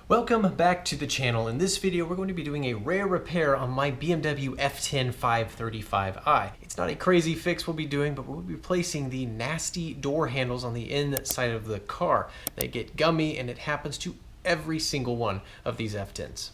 Welcome back to the channel. In this video, we're going to be doing a rare repair on my BMW F10 535i. It's not a crazy fix we'll be doing, but we'll be replacing the nasty door handles on the inside of the car. They get gummy, and it happens to every single one of these F10s.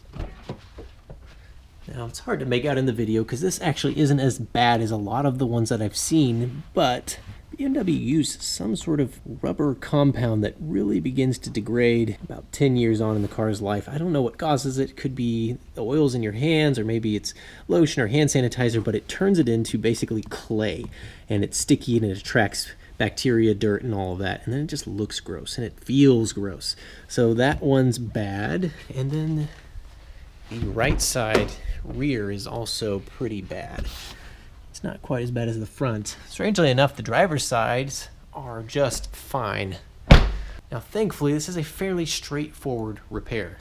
Now, it's hard to make out in the video because this actually isn't as bad as a lot of the ones that I've seen, but BMW used some sort of rubber compound that really begins to degrade about 10 years on in the car's life. I don't know what causes it. It could be the oils in your hands, or maybe it's lotion or hand sanitizer, but it turns it into basically clay, and it's sticky and it attracts bacteria, dirt, and all of that, and then it just looks gross and it feels gross. So that one's bad, and then the right side rear is also pretty bad. It's not quite as bad as the front. Strangely enough, the driver's sides are just fine. Now, thankfully, this is a fairly straightforward repair.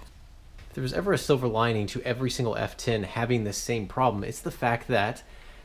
If there was ever a silver lining to every single F10 having the same problem, it's the fact that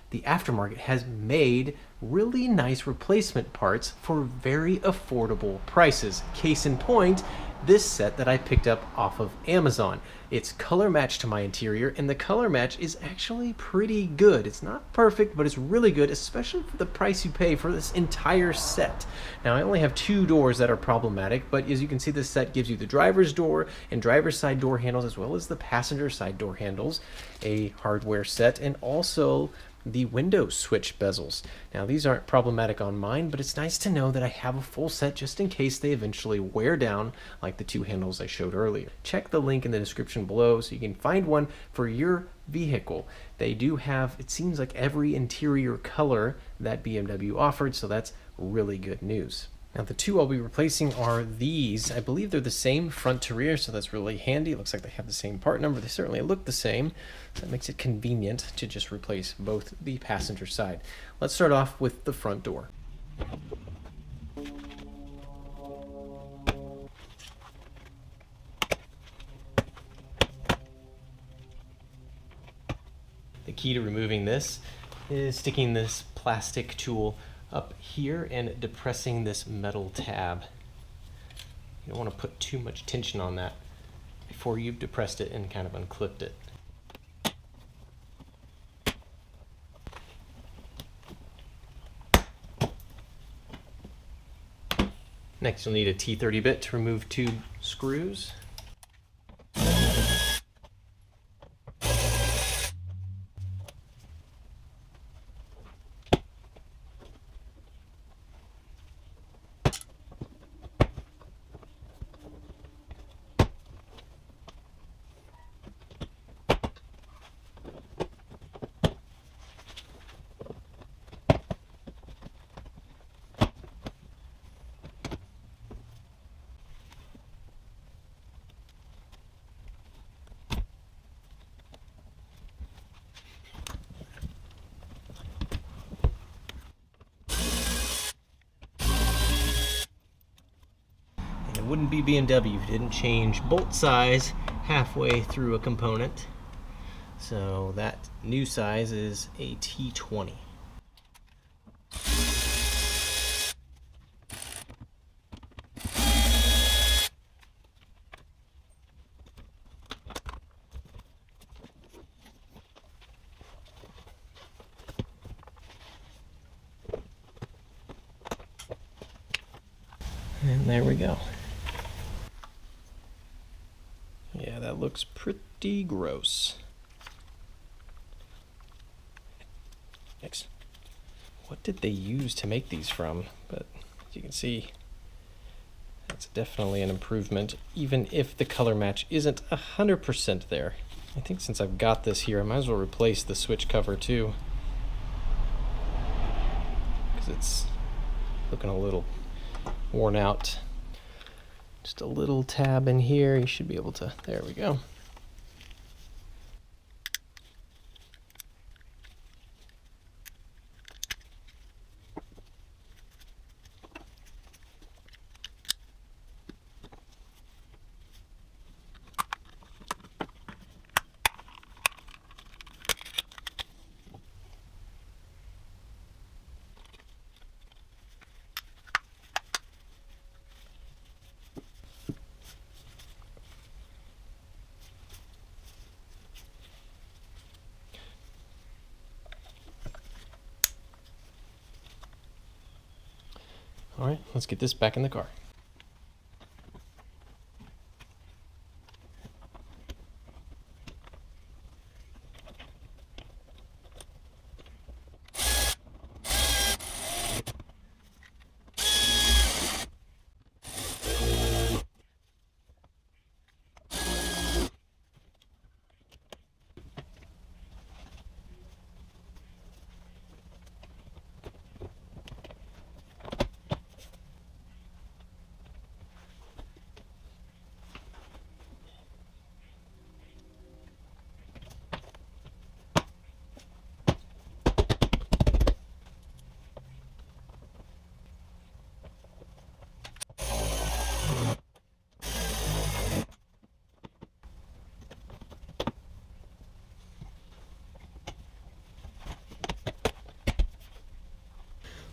the aftermarket has made really nice replacement parts for very affordable prices. Case in point, this set that I picked up off of Amazon. It's color matched to my interior, and the color match is actually pretty good. It's not perfect, but it's really good, especially for the price you pay for this entire set. Now, I only have two doors that are problematic, but as you can see, this set gives you the driver's door and driver's side door handles, as well as the passenger side door handles, a hardware set, and also the window switch bezels. Now, these aren't problematic on mine, but it's nice to know that I have a full set just in case they eventually wear down like the two handles I showed earlier. Check the link in the description below so you can find one for your vehicle. They do have, it seems like, every interior color that BMW offered, so that's really good news. Now, the two I'll be replacing are these. I believe they're the same front to rear, so that's really handy. It looks like they have the same part number. They certainly look the same. So that makes it convenient to just replace both the passenger side. Let's start off with the front door. The key to removing this is sticking this plastic tool up here and depressing this metal tab. You don't want to put too much tension on that before you've depressed it and kind of unclipped it. Next, you'll need a T30 bit to remove two screws. It wouldn't be BMW if it didn't change bolt size halfway through a component. So that new size is a T20. And there we go. Yeah, that looks pretty gross. Next, what did they use to make these from? But as you can see, that's definitely an improvement, even if the color match isn't 100% there. I think since I've got this here, I might as well replace the switch cover too, because it's looking a little worn out. Just a little tab in here, you should be able to, there we go. All right, let's get this back in the car.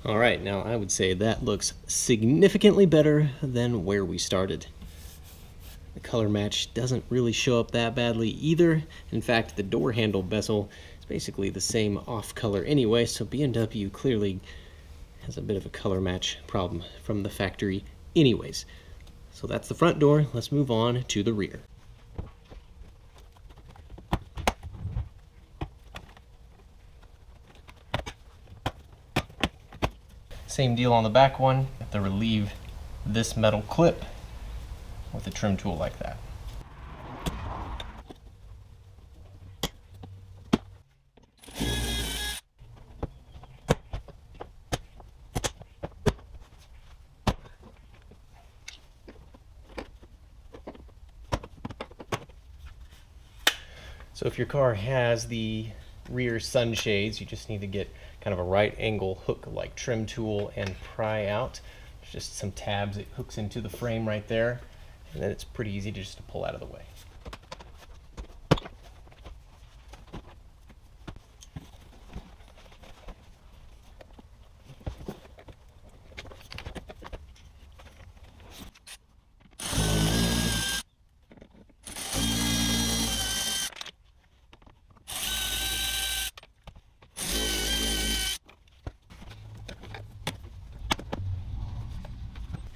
All right, now I would say that looks significantly better than where we started. The color match doesn't really show up that badly either. In fact, the door handle bezel is basically the same off color anyway, so BMW clearly has a bit of a color match problem from the factory anyways. So that's the front door. Let's move on to the rear. Same deal on the back one. You have to relieve this metal clip with a trim tool like that. So if your car has the rear sunshades, you just need to get kind of a right angle hook like trim tool and pry out. There's just some tabs it hooks into the frame right there, and then it's pretty easy just to pull out of the way.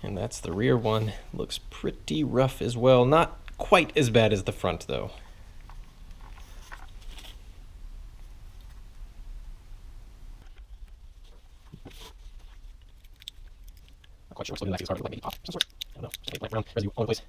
And that's the rear one. Looks pretty rough as well. Not quite as bad as the front though. Not quite sure what's holding the back of this car, but maybe off some sort. I don't know. Just like around residue all over the place.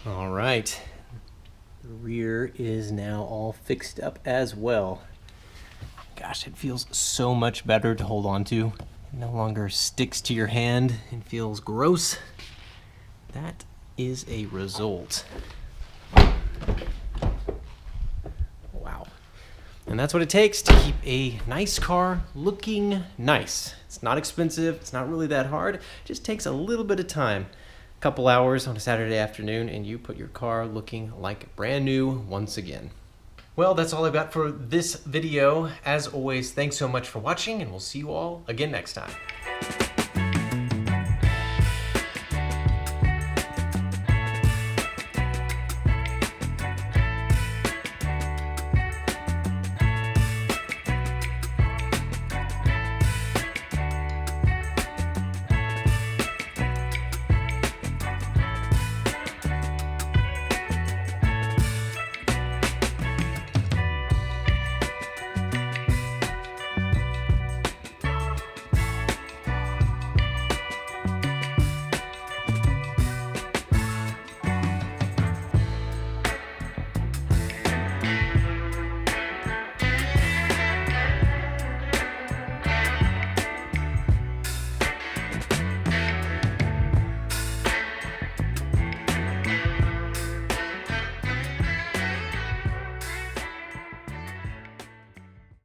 All right, the rear is now all fixed up as well. Gosh, it feels so much better to hold on to. It no longer sticks to your hand and feels gross. That is a result. Wow. And that's what it takes to keep a nice car looking nice. It's not expensive, it's not really that hard. It just takes a little bit of time. Couple hours on a Saturday afternoon and you put your car looking like brand new once again. Well, that's all I've got for this video. As always, thanks so much for watching and we'll see you all again next time.